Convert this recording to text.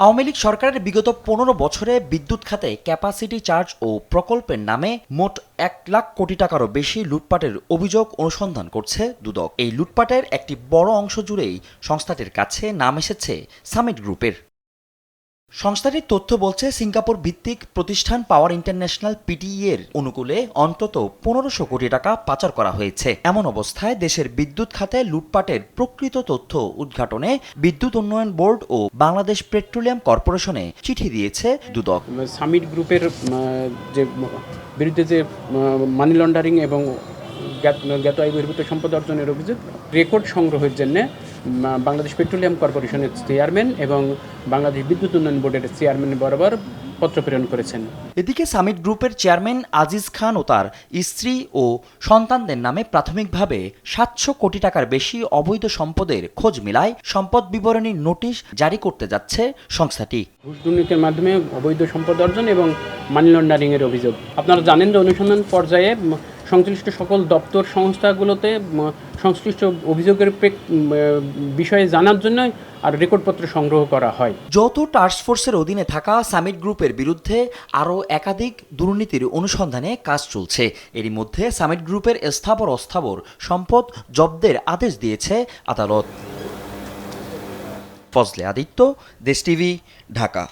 আওয়ামী লীগ সরকারের বিগত ১৫ বছরে বিদ্যুৎ খাতে ক্যাপাসিটি চার্জ ও প্রকল্পের নামে মোট ১ লাখ কোটি টাকারও বেশি লুটপাটের অভিযোগ অনুসন্ধান করছে দুদক। এই লুটপাটের একটি বড় অংশ জুড়েই সংস্থাটির কাছে নাম এসেছে সামিট গ্রুপের। সংস্থাটির তথ্য বলছে, সিঙ্গাপুর ভিত্তিক প্রতিষ্ঠান পাওয়ার ইন্টারন্যাশনাল পিটিই এর অনুকূলে অন্তত ১৫০০ কোটি টাকা পাচার করা হয়েছে। এমন অবস্থায় দেশের বিদ্যুৎ খাতে লুটপাটের প্রকৃত তথ্য উদ্ঘাটনে বিদ্যুৎ উন্নয়ন বোর্ড ও বাংলাদেশ পেট্রোলিয়াম কর্পোরেশনে চিঠি দিয়েছে দুদক। সামিট গ্রুপের যে বিরুদ্ধে যে মানি লন্ডারিং এবং জ্ঞাত আয় বহির্ভূত সম্পদ অর্জনের অভিযোগ রেকর্ড সংগ্রহের জন্য বাংলাদেশ পেট্রোলিয়াম কর্পোরেশনের চেয়ারম্যান এবং বাংলাদেশ বিদ্যুৎ উন্নয়ন বোর্ডের চেয়ারম্যান বরাবর পত্র প্রেরণ করেছেন। এদিকে সামিট গ্রুপের চেয়ারম্যান আজিজ খান ও তার স্ত্রী ও সন্তানদের নামে প্রাথমিকভাবে ৭০০ কোটি টাকার বেশি অবৈধ সম্পদের খোঁজ মিলায় সম্পদ বিবরণী নোটিশ জারি করতে যাচ্ছে সংস্থাটি। ঘুষ দুর্নীতির মাধ্যমে অবৈধ সম্পদ অর্জন এবং মানি লন্ডারিংয়ের অভিযোগ। আপনারা জানেন যে অনুসন্ধান পর্যায়ে সংশ্লিষ্ট সকল দপ্তর সংস্থাগুলোতে সংশ্লিষ্ট অভিযোগের বিষয়ে জানার জন্য আর রেকর্ডপত্র সংগ্রহ করা হয়। যৌথ টাস্কফোর্সের অধীনে থাকা সামিট গ্রুপের বিরুদ্ধে আরও একাধিক দুর্নীতির অনুসন্ধানে কাজ চলছে। এরই মধ্যে সামিট গ্রুপের স্থাবর অস্থাবর সম্পদ জব্দের আদেশ দিয়েছে আদালত। ফজলে আদিত্য, দেশ টিভি, ঢাকা।